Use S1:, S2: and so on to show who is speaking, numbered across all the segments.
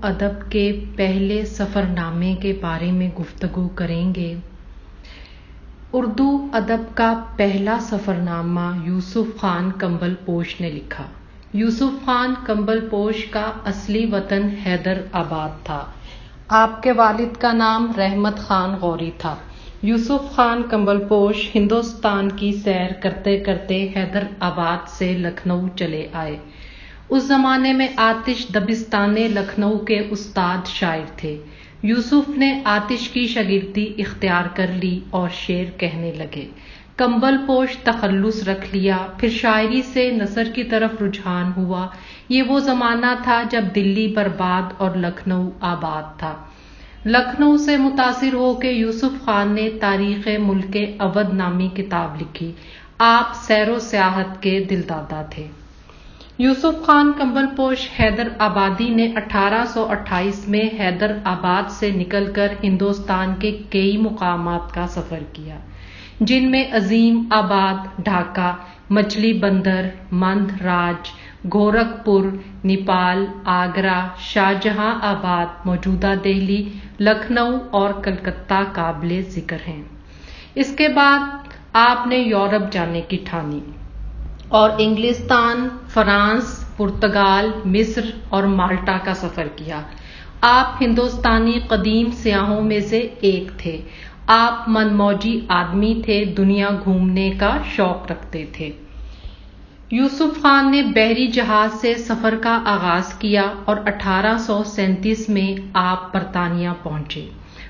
S1: ادب کے پہلے سفرنامے کے بارے میں گفتگو کریں گے۔ اردو ادب کا پہلا سفرنامہ یوسف خان کمبل پوش نے لکھا۔ یوسف خان کمبل پوش کا اصلی وطن حیدر آباد تھا۔ آپ کے والد کا نام رحمت خان غوری تھا۔ یوسف خان کمبل پوش ہندوستان کی سیر کرتے کرتے حیدر آباد سے لکھنؤ چلے آئے۔ اس زمانے میں آتش دبستانِ لکھنؤ کے استاد شاعر تھے۔ یوسف نے آتش کی شاگردی اختیار کر لی اور شعر کہنے لگے۔ کمبل پوش تخلص رکھ لیا، پھر شاعری سے نثر کی طرف رجحان ہوا۔ یہ وہ زمانہ تھا جب دلی برباد اور لکھنؤ آباد تھا۔ لکھنؤ سے متاثر ہو کے یوسف خان نے تاریخ ملک اودھ نامی کتاب لکھی۔ آپ سیر و سیاحت کے دلدادہ تھے۔ یوسف خان کمبل پوش حیدر آبادی نے 1828 میں حیدر آباد سے نکل کر ہندوستان کے کئی مقامات کا سفر کیا، جن میں عظیم آباد، ڈھاکہ، مچلی بندر، مندر راج، گورکھپور، نیپال، آگرہ، شاہجہاں آباد، موجودہ دہلی، لکھنؤ اور کلکتہ قابل ذکر ہیں۔ اس کے بعد آپ نے یورپ جانے کی ٹھانی اور انگلستان، فرانس، پرتگال، مصر اور مالٹا کا سفر کیا۔ آپ ہندوستانی قدیم سیاحوں میں سے ایک تھے۔ آپ من موجی آدمی تھے، دنیا گھومنے کا شوق رکھتے تھے۔ یوسف خان نے بحری جہاز سے سفر کا آغاز کیا اور 1837 میں آپ برطانیہ پہنچے۔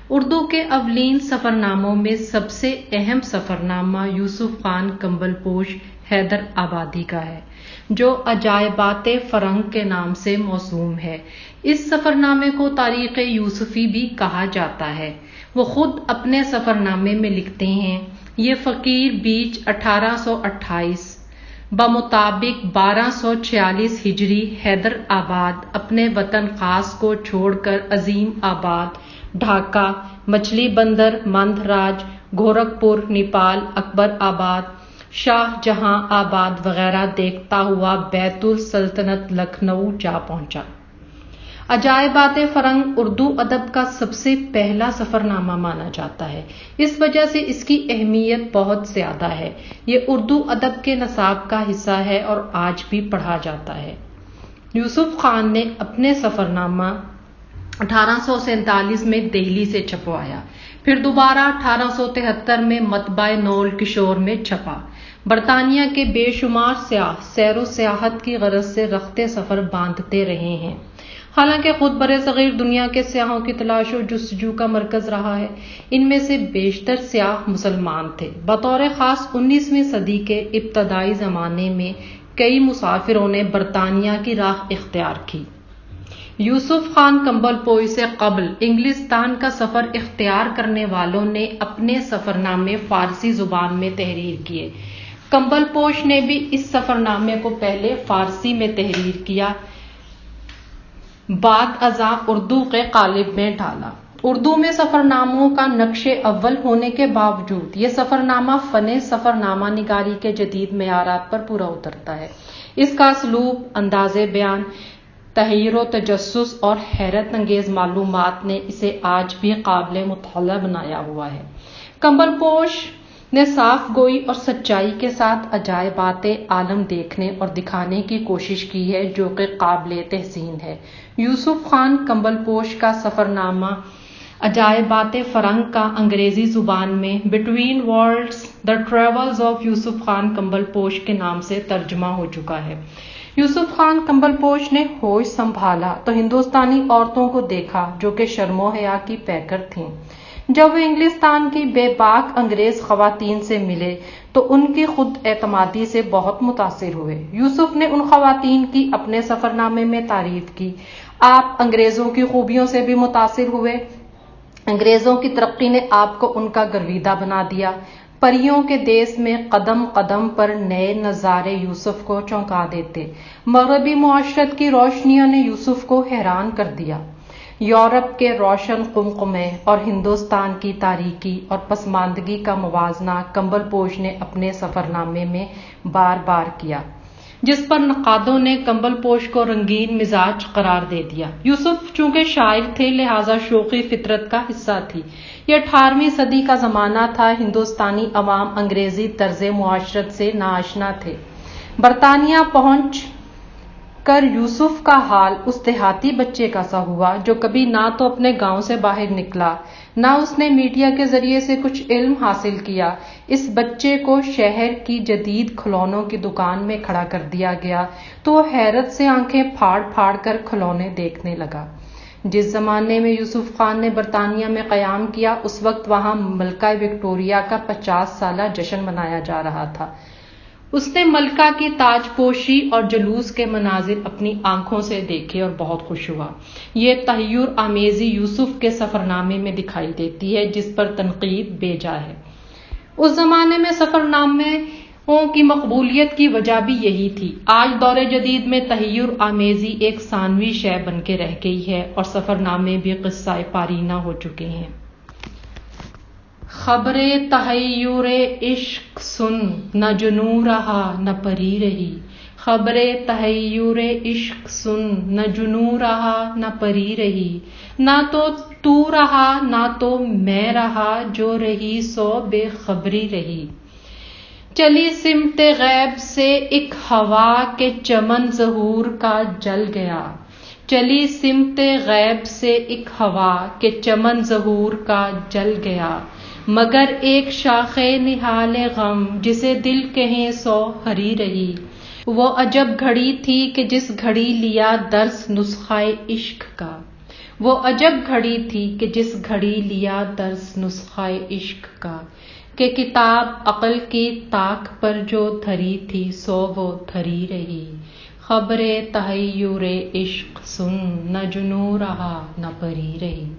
S1: اردو کے اولین سفرناموں میں سب سے اہم سفرنامہ یوسف خان کمبل پوش حیدر آبادی کا ہے، جو عجائبات فرنگ کے نام سے موسوم ہے۔ اس سفرنامے کو تاریخ یوسفی بھی کہا جاتا ہے۔ وہ خود اپنے سفرنامے میں لکھتے ہیں، یہ فقیر بیچ 1828 بمطابق 1246 ہجری حیدر آباد اپنے وطن خاص کو چھوڑ کر عظیم آباد، ڈھاکہ، مچلی بندر، مندر راج، گورکھپور، نیپال، اکبر آباد، شاہ جہاں آباد وغیرہ دیکھتا ہوا بیت السلطنت لکھنؤ جا پہنچا۔ عجائبات فرنگ اردو ادب کا سب سے پہلا سفرنامہ مانا جاتا ہے۔ اس وجہ سے اس کی اہمیت بہت زیادہ ہے۔ یہ اردو ادب کے نصاب کا حصہ ہے اور آج بھی پڑھا جاتا ہے۔ یوسف خان نے اپنے سفرنامہ 1847 میں دہلی سے چھپوایا، پھر دوبارہ 1873 میں مطبع نول کشور میں چھپا۔ برطانیہ کے بے شمار سیاح سیر و سیاحت کی غرض سے رخت سفر باندھتے رہے ہیں۔ حالانکہ خود برصغیر دنیا کے سیاحوں کی تلاش و جستجو کا مرکز رہا ہے۔ ان میں سے بیشتر سیاح مسلمان تھے۔ بطور خاص 19ویں صدی کے ابتدائی زمانے میں کئی مسافروں نے برطانیہ کی راہ اختیار کی۔ یوسف خان کمبل پوش سے قبل انگلستان کا سفر اختیار کرنے والوں نے اپنے سفرنامے فارسی زبان میں تحریر کیے۔ کمبل پوش نے بھی اس سفرنامے کو پہلے فارسی میں تحریر کیا، بعد ازاں اردو کے قالب میں ڈالا۔ اردو میں سفرناموں کا نقش اول ہونے کے باوجود یہ سفرنامہ فن سفرنامہ نگاری کے جدید معیارات پر پورا اترتا ہے۔ اس کا اسلوب، انداز بیان، تحریر و تجسس اور حیرت انگیز معلومات نے اسے آج بھی قابل مطالعہ بنایا ہوا ہے۔ کمبل پوش نے صاف گوئی اور سچائی کے ساتھ عجائبات عالم دیکھنے اور دکھانے کی کوشش کی ہے، جو کہ قابل تحسین ہے۔ یوسف خان کمبل پوش کا سفرنامہ عجائبات فرنگ کا انگریزی زبان میں between worlds: the travels of Yusuf Khan Kambalposh کے نام سے ترجمہ ہو چکا ہے۔ یوسف خان کمبل پوش نے ہوش سنبھالا تو ہندوستانی عورتوں کو دیکھا جو کہ شرم و حیا کی پیکر تھیں۔ جب وہ انگلستان کی بے باک انگریز خواتین سے ملے تو ان کی خود اعتمادی سے بہت متاثر ہوئے۔ یوسف نے ان خواتین کی اپنے سفرنامے میں تعریف کی۔ آپ انگریزوں کی خوبیوں سے بھی متاثر ہوئے۔ انگریزوں کی ترقی نے آپ کو ان کا گرویدہ بنا دیا۔ پریوں کے دیس میں قدم قدم پر نئے نظارے یوسف کو چونکا دیتے۔ مغربی معاشرت کی روشنیوں نے یوسف کو حیران کر دیا۔ یورپ کے روشن قمقمے اور ہندوستان کی تاریکی اور پسماندگی کا موازنہ کمبل پوش نے اپنے سفرنامے میں بار بار کیا۔ جس پر نقادوں نے کمبل پوش کو رنگین مزاج قرار دے دیا۔ یوسف چونکہ شاعر تھے لہٰذا شوخی فطرت کا حصہ تھی۔ یہ 18ویں صدی کا زمانہ تھا، ہندوستانی عوام انگریزی طرز معاشرت سے ناآشنا تھے۔ برطانیہ پہنچ کر یوسف کا حال اس دیہاتی بچے کا سا ہوا جو کبھی نہ تو اپنے گاؤں سے باہر نکلا، نہ اس نے میڈیا کے ذریعے سے کچھ علم حاصل کیا۔ اس بچے کو شہر کی جدید کھلونوں کی دکان میں کھڑا کر دیا گیا تو وہ حیرت سے آنکھیں پھاڑ پھاڑ کر کھلونے دیکھنے لگا۔ جس زمانے میں یوسف خان نے برطانیہ میں قیام کیا اس وقت وہاں ملکہ وکٹوریہ کا 50 سالہ جشن منایا جا رہا تھا۔ اس نے ملکہ کی تاج پوشی اور جلوس کے مناظر اپنی آنکھوں سے دیکھے اور بہت خوش ہوا۔ یہ تحیر آمیزی یوسف کے سفرنامے میں دکھائی دیتی ہے جس پر تنقید بے جا ہے۔ اس زمانے میں سفرناموں کی مقبولیت کی وجہ بھی یہی تھی۔ آج دور جدید میں تحیر آمیزی ایک ثانوی شے بن کے رہ گئی ہے اور سفرنامے بھی قصہ پارینہ ہو چکے ہیں۔ خبر تحیر عشق سن، نہ جنوں رہا نہ پری رہی۔ خبر تحیر عشق سن، نہ جنوں رہا نہ پری رہی۔ نہ تو رہا نہ تو میں رہا، جو رہی سو بے خبری رہی۔ چلی سمت غیب سے ایک ہوا کہ چمن ظہور کا جل گیا۔ چلی سمت غیب سے ایک ہوا کہ چمن ظہور کا جل گیا۔ مگر ایک شاخ نہال غم جسے دل کہیں سو ہری رہی۔ وہ عجب گھڑی تھی کہ جس گھڑی لیا درس نسخہ عشق کا۔ وہ عجب گھڑی تھی کہ جس گھڑی لیا درس نسخہ عشق کا، کہ کتاب عقل کی طاق پر جو دھری تھی سو وہ دھری رہی۔ خبر تحیر عشق سن، نہ جنوں رہا نہ پری رہی۔